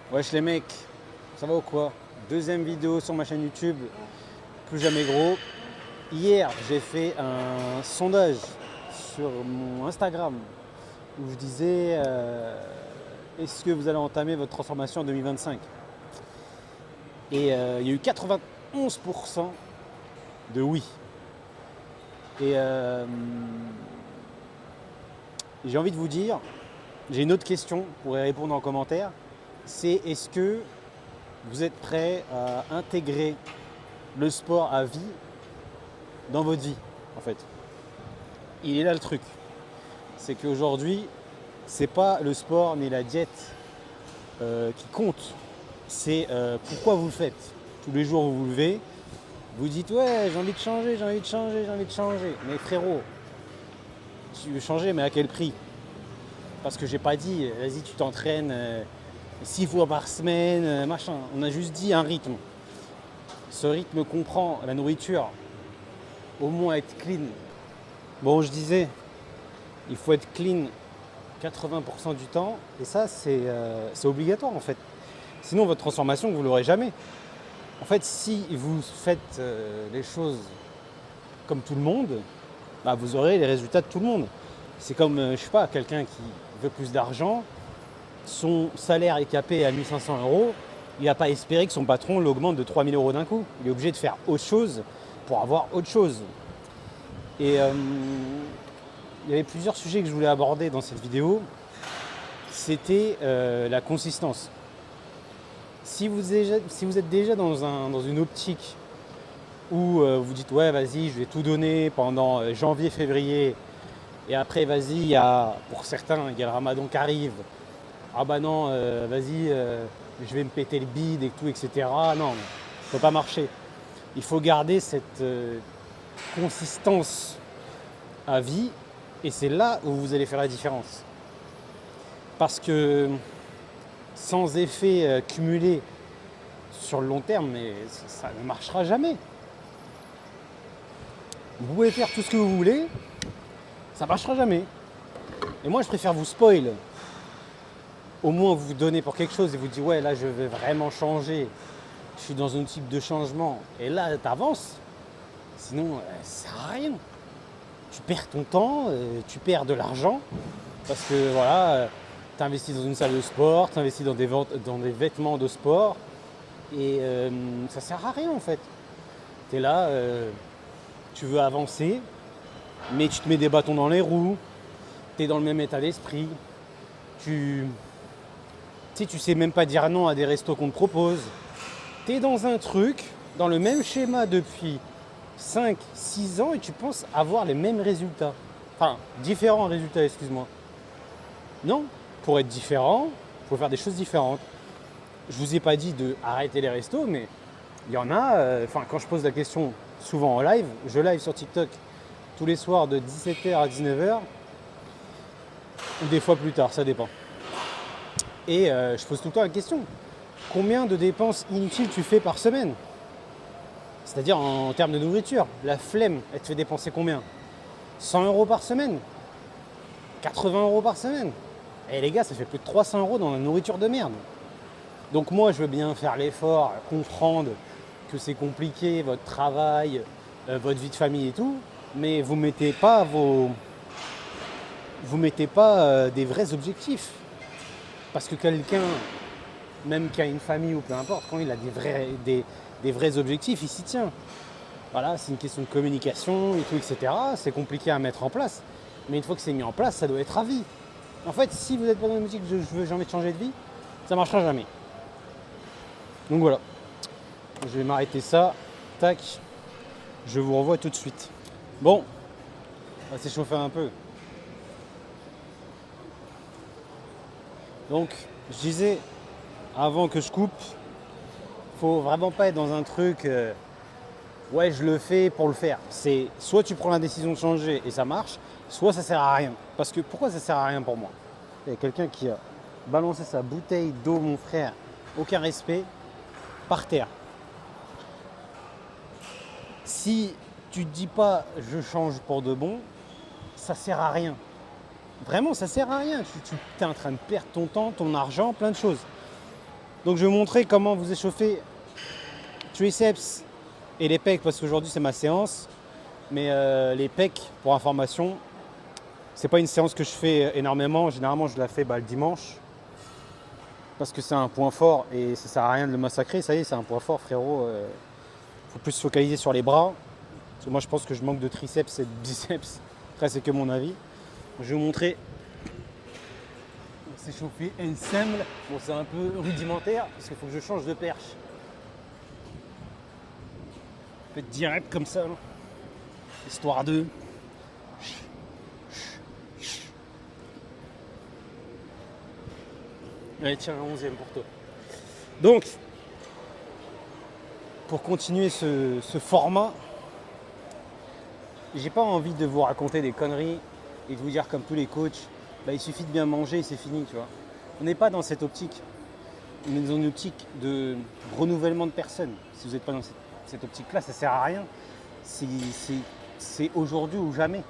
Wesh les mecs, ça va ou quoi? Deuxième vidéo sur ma chaîne YouTube, plus jamais gros. Hier, j'ai fait un sondage sur mon Instagram où je disais est-ce que vous allez entamer votre transformation en 2025? Et il y a eu 91% de oui. Et j'ai envie de vous dire, j'ai une autre question pour y répondre en commentaire. C'est est-ce que vous êtes prêt à intégrer le sport à vie dans votre vie, en fait? Il est là le truc. C'est qu'aujourd'hui, c'est pas le sport ni la diète qui compte. C'est pourquoi vous le faites. Tous les jours, vous vous levez, vous dites ouais, j'ai envie de changer, j'ai envie de changer, j'ai envie de changer. Mais frérot, tu veux changer, mais à quel prix? Parce que j'ai pas dit, vas-y, tu t'entraînes 6 fois par semaine, machin. On a juste dit un rythme. Ce rythme comprend la nourriture, au moins être clean. Bon, je disais, il faut être clean 80% du temps, et ça, c'est obligatoire en fait. Sinon, votre transformation, vous ne l'aurez jamais. En fait, si vous faites les choses comme tout le monde, bah, vous aurez les résultats de tout le monde. C'est comme, je sais pas, quelqu'un qui veut plus d'argent, son salaire est capé à 1500 €, il n'a pas espéré que son patron l'augmente de 3000 € d'un coup. Il est obligé de faire autre chose pour avoir autre chose. Et il y avait plusieurs sujets que je voulais aborder dans cette vidéo. C'était la consistance. Si vous êtes déjà dans une optique où vous dites ouais vas-y je vais tout donner pendant janvier, février, et après vas-y, pour certains il y a le ramadan qui arrive, ah bah non vas-y je vais me péter le bide et tout, etc. Non, ça ne peut pas marcher. Il faut garder cette consistance à vie, et c'est là où vous allez faire la différence. Parce que sans effet cumulé sur le long terme, mais ça ne marchera jamais. Vous pouvez faire tout ce que vous voulez, ça ne marchera jamais. Et moi, je préfère vous spoil. Au moins, vous donnez pour quelque chose et vous dites ouais, là, je vais vraiment changer. Je suis dans un type de changement. Et là, tu avances. Sinon, ça sert à rien. Tu perds ton temps, tu perds de l'argent. Parce que voilà, tu investis dans une salle de sport, tu investis dans des vêtements de sport. Et ça sert à rien en fait. Tu es là, tu veux avancer, mais tu te mets des bâtons dans les roues, tu es dans le même état d'esprit, tu sais même pas dire non à des restos qu'on te propose. Tu es dans un truc, dans le même schéma depuis 5-6 ans, et tu penses avoir les mêmes résultats. Enfin, différents résultats, excuse-moi. Non, pour être différent, il faut faire des choses différentes. Je vous ai pas dit de arrêter les restos, mais il y en a, quand je pose la question souvent en live, je live sur TikTok tous les soirs de 17h à 19h, ou des fois plus tard, ça dépend. Et je pose tout le temps la question, combien de dépenses inutiles tu fais par semaine? C'est-à-dire en termes de nourriture, la flemme, elle te fait dépenser combien? 100 € par semaine? 80 € par semaine? Et les gars, ça fait plus de 300 € dans la nourriture de merde. Donc moi, je veux bien faire l'effort, comprendre que c'est compliqué, votre travail, votre vie de famille et tout, mais vous mettez pas des vrais objectifs. Parce que quelqu'un, même qui a une famille ou peu importe, quand il a des vrais objectifs, il s'y tient. Voilà, c'est une question de communication et tout, etc. C'est compliqué à mettre en place. Mais une fois que c'est mis en place, ça doit être à vie. En fait, si vous n'êtes pas dans une boutique, j'ai envie de changer de vie, ça ne marchera jamais. Donc voilà, je vais m'arrêter ça, tac, je vous revois tout de suite. Bon, on va s'échauffer un peu. Donc, je disais, avant que je coupe, faut vraiment pas être dans un truc, ouais, je le fais pour le faire. C'est soit tu prends la décision de changer et ça marche, soit ça sert à rien. Parce que pourquoi ça sert à rien pour moi? Il y a quelqu'un qui a balancé sa bouteille d'eau, mon frère, aucun respect, par terre. Si tu te dis pas je change pour de bon, ça sert à rien. Vraiment, ça sert à rien. Tu es en train de perdre ton temps, ton argent, plein de choses. Donc je vais vous montrer comment vous échauffez triceps et les pecs, parce qu'aujourd'hui c'est ma séance. Mais les pecs, pour information, c'est pas une séance que je fais énormément. Généralement je la fais le dimanche. Parce que c'est un point fort et ça sert à rien de le massacrer. Ça y est, c'est un point fort, frérot. Faut plus se focaliser sur les bras. Parce que moi je pense que je manque de triceps et de biceps. Après c'est que mon avis. Je vais vous montrer. S'échauffer ensemble. Bon, c'est un peu rudimentaire parce qu'il faut que je change de perche. Je vais être direct comme ça, là. Histoire de. Allez, tiens, un 11e pour toi. Donc, pour continuer ce format, j'ai pas envie de vous raconter des conneries et de vous dire comme tous les coachs, il suffit de bien manger et c'est fini, tu vois. On n'est pas dans cette optique. On est dans une optique de renouvellement de personnes. Si vous n'êtes pas dans cette optique-là, ça sert à rien. C'est aujourd'hui ou jamais.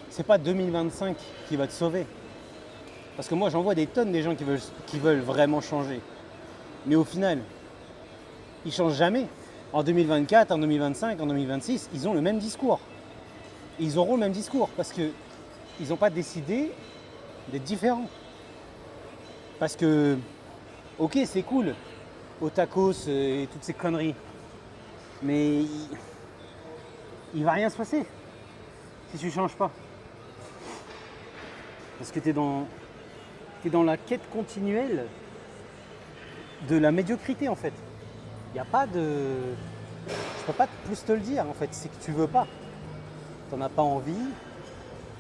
C'est pas 2025 qui va te sauver. Parce que moi, j'en vois des tonnes des gens qui veulent vraiment changer. Mais au final, ils changent jamais. En 2024, en 2025, en 2026, ils ont le même discours. Ils auront le même discours parce qu'ils n'ont pas décidé d'être différents. Parce que, ok, c'est cool, au tacos et toutes ces conneries, mais il va rien se passer si tu ne changes pas. Parce que tu es dans la quête continuelle de la médiocrité, en fait. Il n'y a pas de... Je peux pas plus te le dire, en fait. C'est que tu veux pas. Tu n'en as pas envie.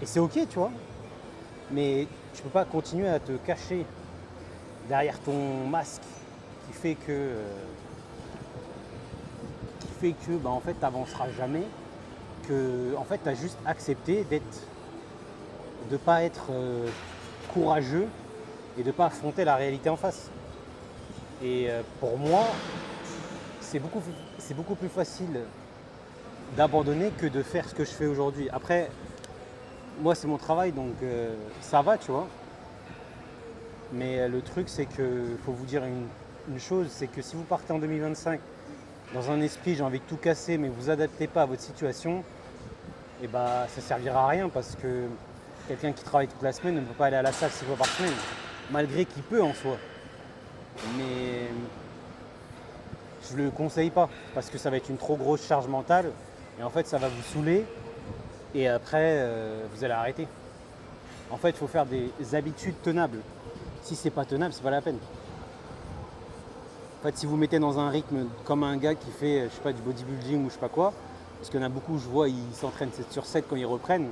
Et c'est ok, tu vois. Mais tu peux pas continuer à te cacher derrière ton masque qui fait que en fait tu n'avanceras jamais, que en fait tu as juste accepté de ne pas être courageux et de ne pas affronter la réalité en face. Et pour moi, c'est beaucoup plus facile d'abandonner que de faire ce que je fais aujourd'hui. Après, moi c'est mon travail, donc ça va, tu vois. Mais le truc, c'est qu'il faut vous dire une chose, c'est que si vous partez en 2025 dans un esprit j'ai envie de tout casser, mais vous adaptez pas à votre situation, et ça servira à rien parce que quelqu'un qui travaille toute la semaine ne peut pas aller à la salle 6 fois par semaine, malgré qu'il peut en soi. Mais je ne le conseille pas parce que ça va être une trop grosse charge mentale et en fait ça va vous saouler et après vous allez arrêter. En fait, il faut faire des habitudes tenables. Si c'est pas tenable, c'est pas la peine. En fait, si vous mettez dans un rythme comme un gars qui fait, je sais pas, du bodybuilding ou je sais pas quoi, parce qu'il y en a beaucoup, je vois, ils s'entraînent 7 sur 7 quand ils reprennent,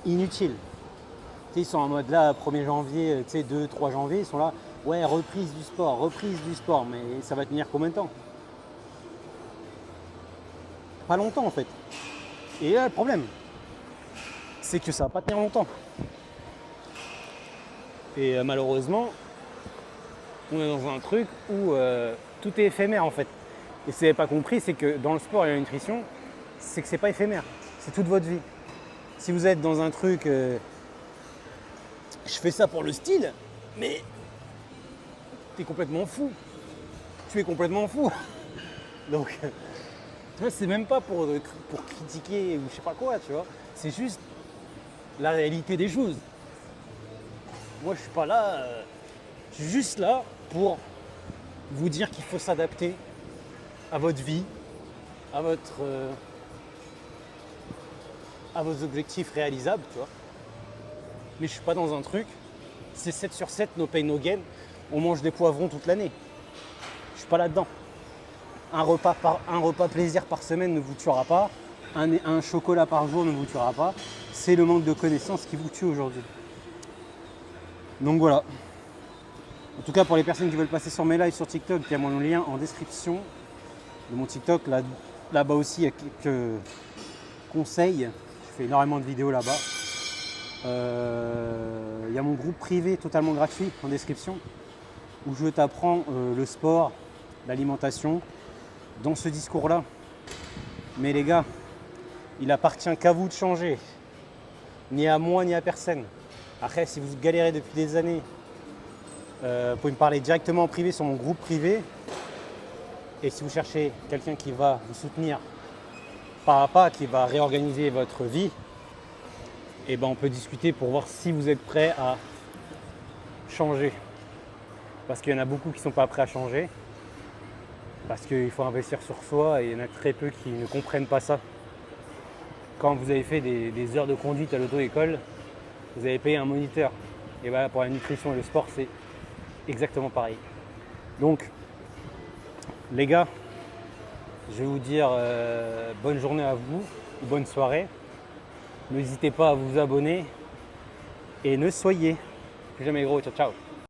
inutile. Tu sais, ils sont en mode là, 1er janvier, 2, 3 janvier, ils sont là, ouais, reprise du sport, mais ça va tenir combien de temps? Pas longtemps en fait. Et là, le problème, c'est que ça va pas tenir longtemps. Et malheureusement, on est dans un truc où tout est éphémère en fait. Et si vous n'avez pas compris, c'est que dans le sport et la nutrition, c'est que c'est pas éphémère, c'est toute votre vie. Si vous êtes dans un truc, je fais ça pour le style, mais t'es complètement fou. Tu es complètement fou. Donc, tu vois, c'est même pas pour critiquer ou je sais pas quoi, tu vois. C'est juste la réalité des choses. Moi, je suis pas là, je suis juste là pour vous dire qu'il faut s'adapter à votre vie, à vos objectifs réalisables, tu vois. Mais je suis pas dans un truc, c'est 7 sur 7, no pain, no gain, on mange des poivrons toute l'année. Je suis pas là-dedans. Un repas plaisir par semaine ne vous tuera pas, un chocolat par jour ne vous tuera pas. C'est le manque de connaissances qui vous tue aujourd'hui. Donc voilà. En tout cas, pour les personnes qui veulent passer sur mes lives sur TikTok, il y a mon lien en description de mon TikTok. Là-bas aussi, il y a quelques conseils. Je fais énormément de vidéos là-bas. Il y a mon groupe privé totalement gratuit en description où je t'apprends le sport, l'alimentation dans ce discours-là. Mais les gars, il appartient qu'à vous de changer. Ni à moi, ni à personne. Après, si vous galérez depuis des années, vous pouvez me parler directement en privé sur mon groupe privé. Et si vous cherchez quelqu'un qui va vous soutenir pas à pas, qui va réorganiser votre vie, et ben on peut discuter pour voir si vous êtes prêt à changer. Parce qu'il y en a beaucoup qui ne sont pas prêts à changer. Parce qu'il faut investir sur soi et il y en a très peu qui ne comprennent pas ça. Quand vous avez fait des heures de conduite à l'auto-école, vous avez payé un moniteur. Et voilà, pour la nutrition et le sport, c'est exactement pareil. Donc, les gars, je vais vous dire bonne journée à vous, bonne soirée. N'hésitez pas à vous abonner et ne soyez plus jamais gros. Ciao, ciao.